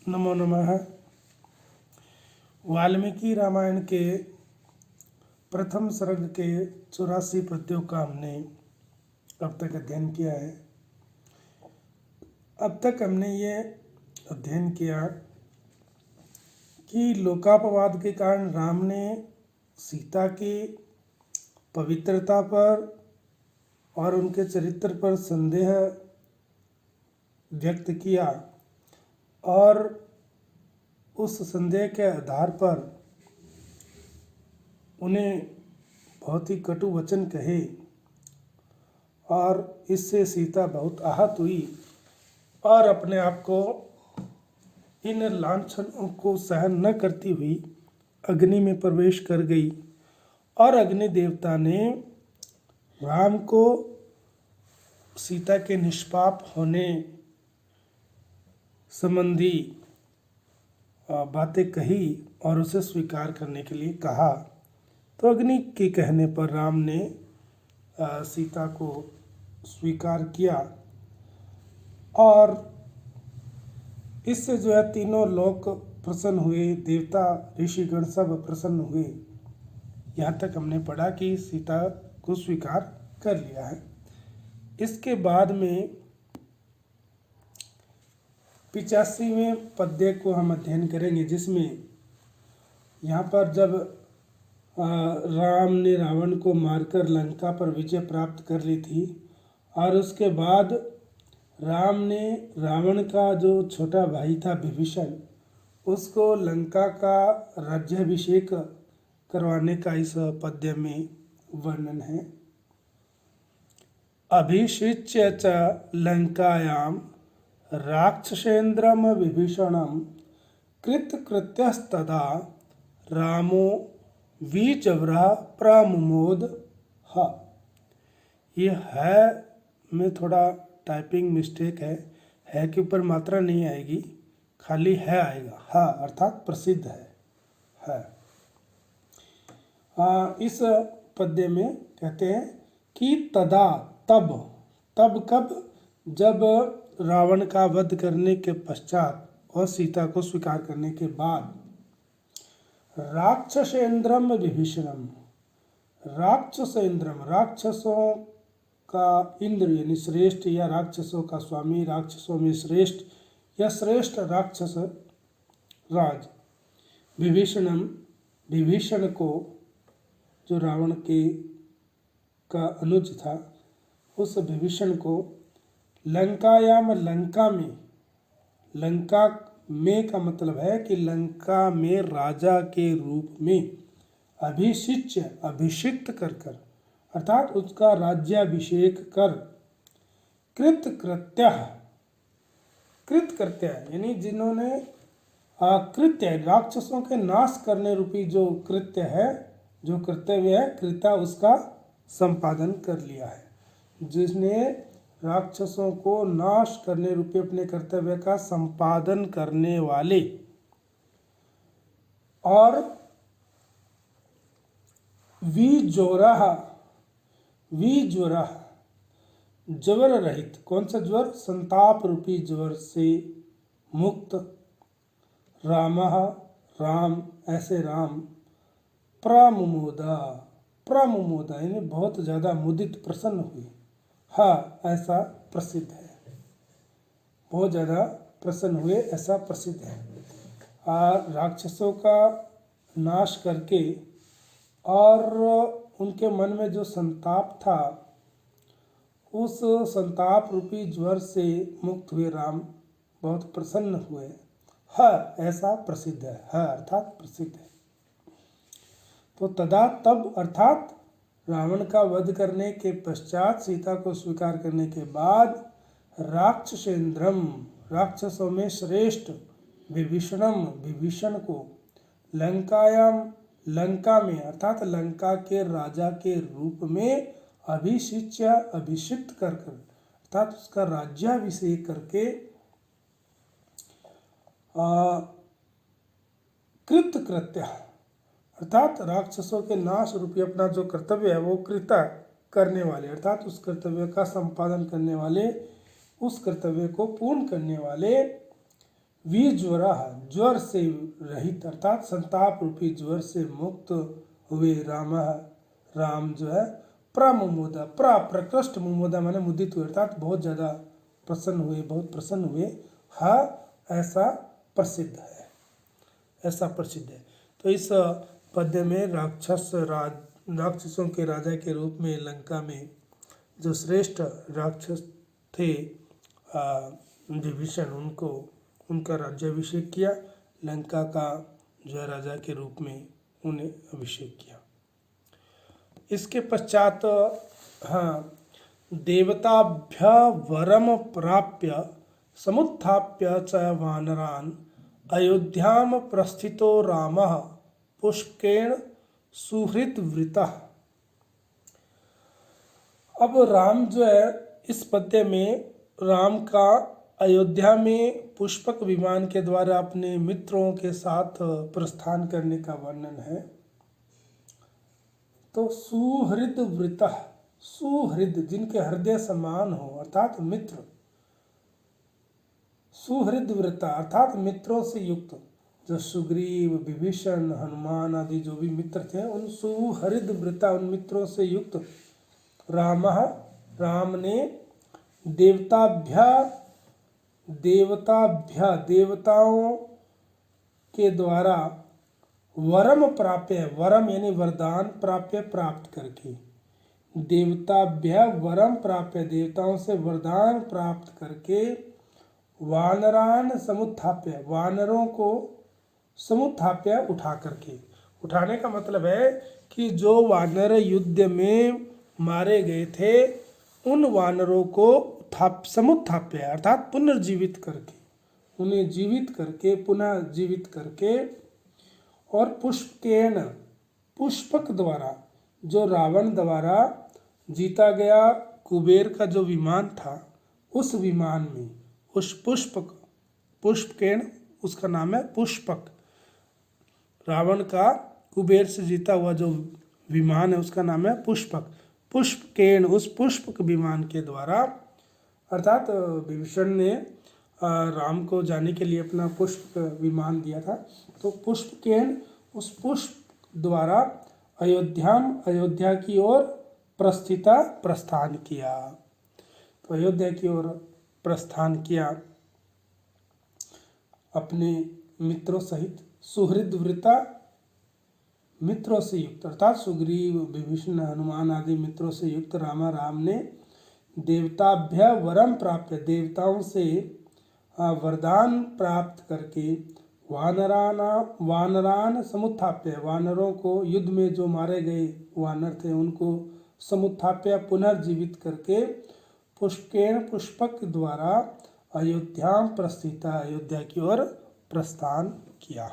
नमो नमः। वाल्मीकि रामायण के प्रथम सर्ग के 84 पद्यों का हमने अब तक अध्ययन किया है। अब तक हमने ये अध्ययन किया कि लोकापवाद के कारण राम ने सीता की पवित्रता पर और उनके चरित्र पर संदेह व्यक्त किया और उस संदेह के आधार पर उन्हें बहुत ही कटु वचन कहे और इससे सीता बहुत आहत हुई और अपने आप को इन लांछनों को सहन न करती हुई अग्नि में प्रवेश कर गई और अग्नि देवता ने राम को सीता के निष्पाप होने संबंधी बातें कही और उसे स्वीकार करने के लिए कहा। तो अग्नि के कहने पर राम ने सीता को स्वीकार किया और इससे जो है तीनों लोक प्रसन्न हुए, देवता ऋषिगण सब प्रसन्न हुए। यहाँ तक हमने पढ़ा कि सीता को स्वीकार कर लिया है। इसके बाद में 85वें पद्य को हम अध्ययन करेंगे, जिसमें यहाँ पर जब राम ने रावण को मारकर लंका पर विजय प्राप्त कर ली थी और उसके बाद राम ने रावण का जो छोटा भाई था विभीषण, उसको लंका का राज्याभिषेक करवाने का इस पद्य में वर्णन है। अभिषिच्य च लंकायां राक्षसेन्द्रम विभीषणं कृतकृत्यस्तदा रामो विजव्रः प्रमुमोद। ये है में थोड़ा टाइपिंग मिस्टेक है के ऊपर मात्रा नहीं आएगी, खाली है आएगा। अर्थात प्रसिद्ध है। इस पद्य में कहते हैं कि तदा तब कब, जब रावण का वध करने के पश्चात और सीता को स्वीकार करने के बाद राक्षसेन्द्रम विभीषणम, राक्षसों का इंद्र यानी श्रेष्ठ या राक्षसों का स्वामी, राक्षसों में श्रेष्ठ या श्रेष्ठ राक्षस राज विभीषण को, जो रावण का अनुज था, उस विभीषण को लंकायाम, लंका में का मतलब है कि लंका में राजा के रूप में अभिषिक्त कर अर्थात उसका राज्याभिषेक कर कृत्य यानी जिन्होंने कृत्य राक्षसों के नाश करने रूपी जो कृत्य है, जो कर्तव्य है, कृता उसका संपादन कर लिया है। जिसने राक्षसों को नाश करने रूपी अपने कर्तव्य का संपादन करने वाले और विज्वरः ज्वर रहित, कौन सा ज्वर? संताप रूपी ज्वर से मुक्त राम, ऐसे राम प्रमुमोदा यानी बहुत ज़्यादा मुदित प्रसन्न हुए। ऐसा प्रसिद्ध है, बहुत ज़्यादा प्रसन्न हुए, ऐसा प्रसिद्ध है। राक्षसों का नाश करके और उनके मन में जो संताप था, उस संताप रूपी ज्वर से मुक्त हुए राम बहुत प्रसन्न हुए। ऐसा प्रसिद्ध है, अर्थात प्रसिद्ध है। तो तदा तब अर्थात रावण का वध करने के पश्चात, सीता को स्वीकार करने के बाद, राक्षसेन्द्रम राक्षसों में श्रेष्ठ विभीषण को लंका में अर्थात लंका के राजा के रूप में अभिषिक्त कर अर्थात उसका राज्याभिषेक करके कृत्य अर्थात राक्षसों के नाश रूपी अपना जो कर्तव्य है वो कृता करने वाले, अर्थात उस कर्तव्य का संपादन करने वाले, उस कर्तव्य को पूर्ण करने वाले विज्वर, ज्वर से रहित अर्थात संताप रूपी ज्वर से मुक्त हुए राम, राम जो है प्रमुमोद, प्रकृष्ट मुमोदा माने मुदित हुए अर्थात बहुत ज़्यादा प्रसन्न हुए, बहुत प्रसन्न हुए। ऐसा प्रसिद्ध है, ऐसा प्रसिद्ध है। तो इस पद्य में राक्षसों के राजा के रूप में लंका में जो श्रेष्ठ राक्षस थे विभीषण, उनका राज्याभिषेक किया, लंका का जो राजा के रूप में उन्हें अभिषेक किया। इसके पश्चात देवताभ्य वरम प्राप्य समुत्थाप्य च वानरान् अयोध्याम प्रस्थितो रामः पुष्पकेण सुहृद्वृतः। अब राम जो है इस पद्य में राम का अयोध्या में पुष्पक विमान के द्वारा अपने मित्रों के साथ प्रस्थान करने का वर्णन है। तो सुहृद्वृतः, सुहृद जिनके हृदय समान हो अर्थात मित्र, सुहृद्वृता अर्थात मित्रों से युक्त, जो सुग्रीव, विभीषण, हनुमान आदि जो भी मित्र थे उन सुहृद्वृता, उन मित्रों से युक्त राम ने देवताओं के द्वारा वरम प्राप्य, वरम यानी वरदान, प्राप्य प्राप्त करके, देवताभ्य वरम प्राप्य देवताओं से वरदान प्राप्त करके, वानरान समुत्थाप्य वानरों को समुत्थाप्य उठा करके, उठाने का मतलब है कि जो वानर युद्ध में मारे गए थे उन वानरों को समुत्थाप्य अर्थात पुनर्जीवित करके, उन्हें जीवित करके, पुनः जीवित करके, और पुष्पकेन पुष्पक द्वारा, जो रावण द्वारा जीता गया कुबेर का जो विमान था उस विमान में, उस पुष्पकेन उसका नाम है पुष्पक, रावण का कुबेर से जीता हुआ जो विमान है उसका नाम है पुष्पक। पुष्पकेन उस पुष्पक विमान के द्वारा अर्थात विभीषण ने राम को जाने के लिए अपना पुष्प विमान दिया था, तो पुष्पकेन उस पुष्प द्वारा अयोध्या की ओर प्रस्थान किया। तो अयोध्या की ओर प्रस्थान किया अपने मित्रों सहित, सुहृद्वृता मित्रों से युक्त अर्थात सुग्रीव, विभीषण, हनुमान आदि मित्रों से युक्त राम ने देवताभ्य वरम प्राप्य देवताओं से वरदान प्राप्त करके, वानरान समुत्थाप्य वानरों को, युद्ध में जो मारे गए वानर थे उनको समुत्थाप्य पुनर्जीवित करके, पुष्पकेन पुष्पक द्वारा अयोध्या प्रस्थिता अयोध्या की ओर प्रस्थान किया।